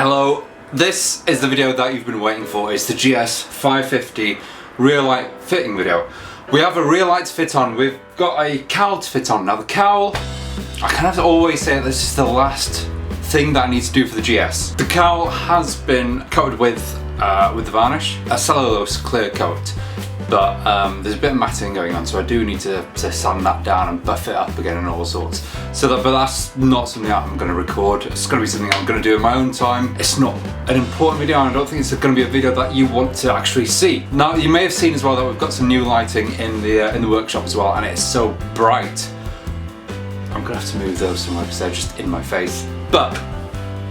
Hello, this is the video that you've been waiting for. It's the GS550 rear light fitting video. We have a rear light to fit on, we've got a cowl to fit on. Now the cowl, I kind of always say this is the last thing that I need to do for the GS. The cowl has been coated with the varnish, a cellulose clear coat, but there's a bit of matting going on, so I do need to sand that down and buff it up again and all sorts. But that's not something that I'm going to record. It's going to be something I'm going to do in my own time. It's not an important video, and I don't think it's going to be a video that you want to actually see. Now you may have seen as well that we've got some new lighting in the workshop as well, and it's so bright. I'm going to have to move those somewhere because they're just in my face. But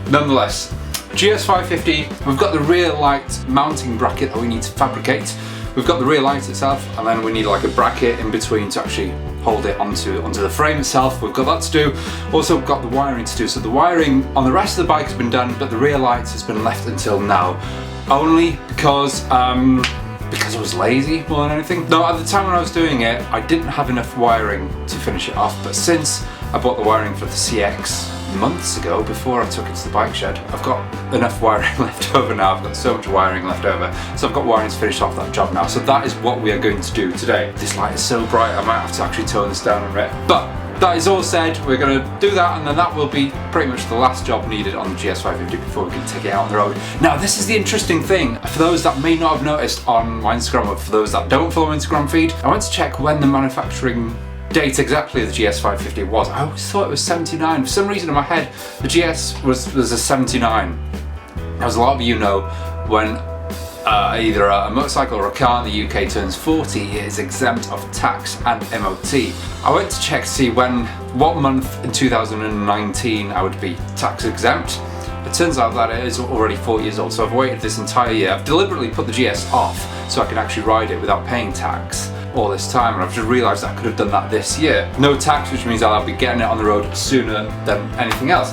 nonetheless, GS550, we've got the rear light mounting bracket that we need to fabricate. We've got the rear light itself, and then we need like a bracket in between to actually hold it onto the frame itself. We've got that to do. Also got the wiring to do. So the wiring on the rest of the bike has been done, but the rear light has been left until now. Only because I was lazy more than anything. No, at the time when I was doing it, I didn't have enough wiring to finish it off, but since I bought the wiring for the CX months ago, before I took it to the bike shed, I've got enough wiring left over now. I've got so much wiring left over, so I've got wiring to finish off that job now. So that is what we are going to do today. This light is so bright, I might have to actually tone this down a bit. But that is all said, we're going to do that, and then that will be pretty much the last job needed on the GS550 before we can take it out on the road. Now this is the interesting thing, for those that may not have noticed on my Instagram, or for those that don't follow my Instagram feed, I went to check when the manufacturing date exactly of the GS550 was. I always thought it was 79. For some reason in my head, the GS was a 79. As a lot of you know, when either a motorcycle or a car in the UK turns 40, it is exempt of tax and MOT. I went to check to see what month in 2019 I would be tax exempt. It turns out that it is already 4 years old, so I've waited this entire year. I've deliberately put the GS off so I can actually ride it without paying tax all this time, and I've just realised I could have done that this year. No tax, which means I'll be getting it on the road sooner than anything else.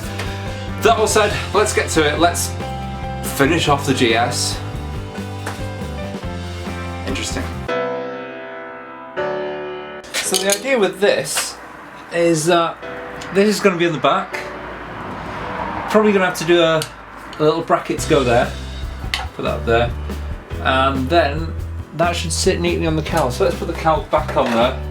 That all said, let's get to it. Let's finish off the GS. Interesting. So the idea with this is that this is going to be in the back. Probably going to have to do a little bracket to go there. Put that up there. And then that should sit neatly on the cowl. So let's put the cowl back on there.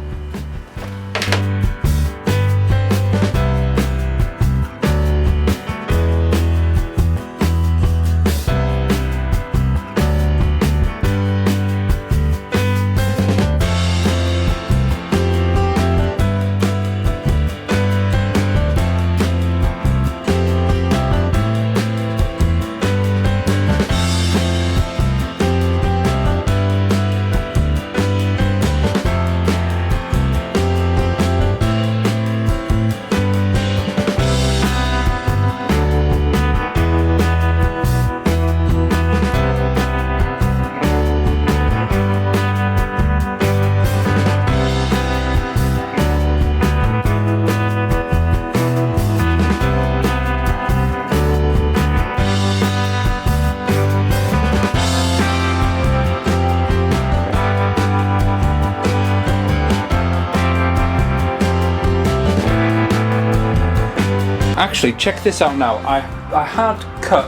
Actually, check this out now. I had cut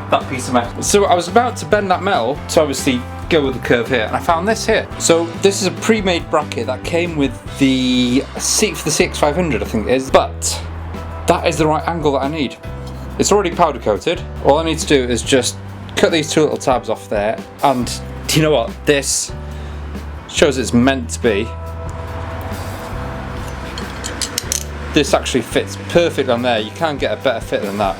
that piece of metal. So I was about to bend that metal to obviously go with the curve here, and I found this here. So this is a pre-made bracket that came with the seat for the CX550, I think it is, but that is the right angle that I need. It's already powder coated. All I need to do is just cut these two little tabs off there, and you know what? This shows it's meant to be. This actually fits perfect on there. You can't get a better fit than that.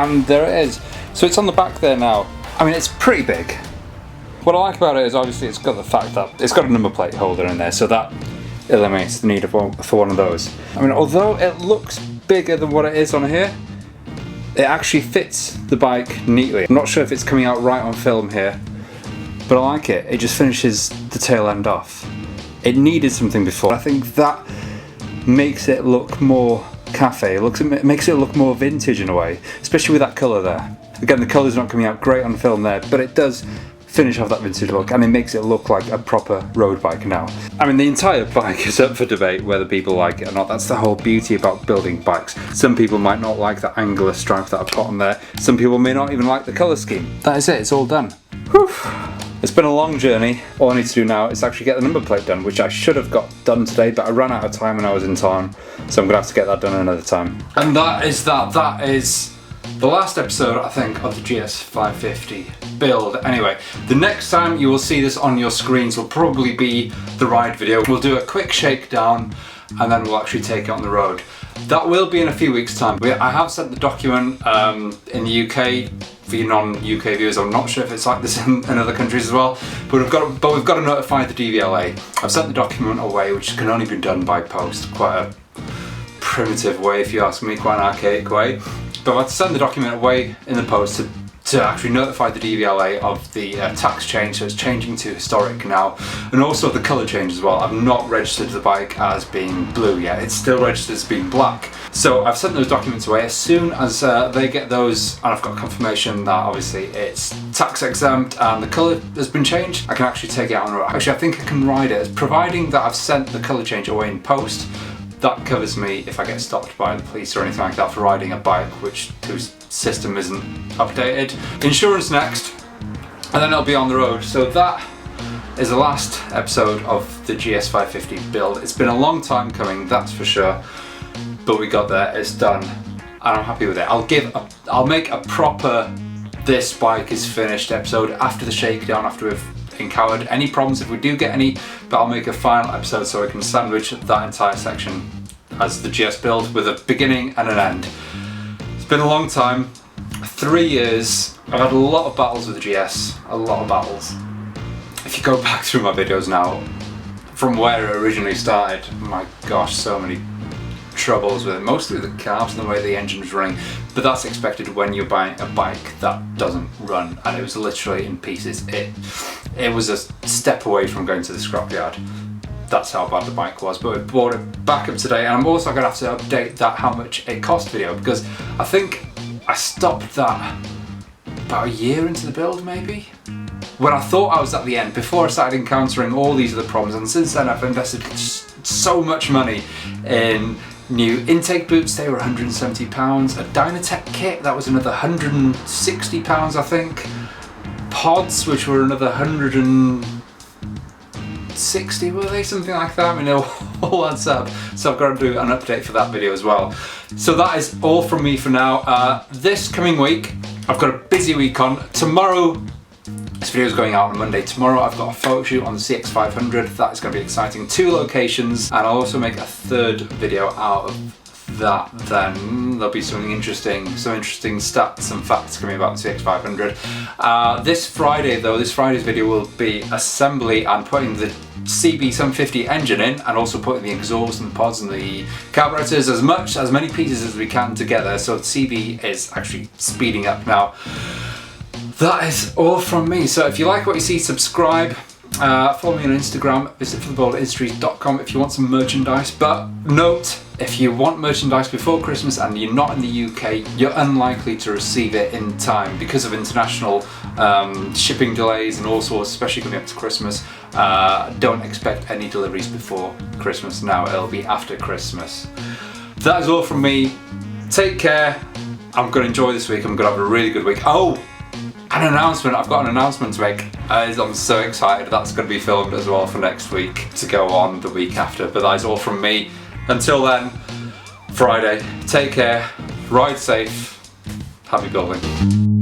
and there it is. So it's on the back there now. I mean, it's pretty big. What I like about it is obviously it's got the fact that it's got a number plate holder in there, so that eliminates the need for one of those. I mean, although it looks bigger than what it is on here, it actually fits the bike neatly. I'm not sure if it's coming out right on film here, but I like it. It just finishes the tail end off. It needed something before. I think that makes it look more cafe. It makes it look more vintage in a way, especially with that colour there. Again, the colour's not coming out great on film there, but it does finish off that vintage look, and it makes it look like a proper road bike now. I mean, the entire bike is up for debate whether people like it or not. That's the whole beauty about building bikes. Some people might not like the angular stripe that I've got on there. Some people may not even like the colour scheme. That is it, it's all done. Whew. It's been a long journey. All I need to do now is actually get the number plate done, which I should have got done today, but I ran out of time when I was in town, so I'm gonna have to get that done another time. And that is the last episode, I think, of the GS550 build. Anyway, the next time you will see this on your screens will probably be the ride video. We'll do a quick shakedown and then we'll actually take it on the road. That will be in a few weeks' time. I have sent the document in the UK for your non-UK viewers. I'm not sure if it's like this in other countries as well, but we've got to notify the DVLA. I've sent the document away, which can only be done by post. Quite a primitive way, if you ask me, quite an archaic way. But I had to send the document away in the post to actually notify the DVLA of the tax change, so it's changing to historic now, and also the colour change as well. I've not registered the bike as being blue yet, it's still registered as being black. So I've sent those documents away. As soon as they get those, and I've got confirmation that obviously it's tax exempt and the colour has been changed, I can actually take it out on the road. Actually, I think I can ride it, providing that I've sent the colour change away in post. That covers me if I get stopped by the police or anything like that for riding a bike whose system isn't updated. Insurance next, and then it'll be on the road. So that is the last episode of the GS550 build. It's been a long time coming, that's for sure, but we got there, it's done, and I'm happy with it. I'll make a proper "this bike is finished" episode after the shakedown, after we've encountered any problems, if we do get any, but I'll make a final episode so I can sandwich that entire section as the GS build with a beginning and an end. It's been a long time, 3 years. I've had a lot of battles with the GS, a lot of battles. If you go back through my videos now, from where it originally started, my gosh, so many troubles with it, mostly the carbs and the way the engine was running, but that's expected when you're buying a bike that doesn't run, and it was literally in pieces. It was a step away from going to the scrapyard. That's how bad the bike was, but we brought it back up today, and I'm also going to have to update that how much it cost video, because I think I stopped that about a year into the build maybe, when I thought I was at the end, before I started encountering all these other problems, and since then I've invested so much money in new intake boots. They were £170, a Dynatech kit, that was another £160 I think, pods which were another 160, were they, something like that. I mean, it all adds up, so I've got to do an update for that video as well. So that is all from me for now. This coming week I've got a busy week on. Tomorrow, this video is going out on Monday. Tomorrow I've got a photo shoot on the CX500. That is going to be exciting. 2 locations, and I'll also make a third video out of that. Then there'll be something interesting, some interesting stats and facts coming about the CX500. This Friday though, this Friday's video will be assembly and putting the CB750 engine in, and also putting the exhaust and the pods and the carburetors, as many pieces as we can together. So the CB is actually speeding up now. That is all from me. So if you like what you see, subscribe, follow me on Instagram, visit fortheboldindustries.com if you want some merchandise. But note, if you want merchandise before Christmas and you're not in the UK, you're unlikely to receive it in time because of international shipping delays and all sorts, especially coming up to Christmas. Don't expect any deliveries before Christmas now, it'll be after Christmas. That is all from me. Take care. I'm going to enjoy this week, I'm going to have a really good week. Oh! An announcement, I've got an announcement to make. I'm so excited, that's going to be filmed as well for next week to go on the week after, but that is all from me. Until then, Friday, take care, ride safe, happy building.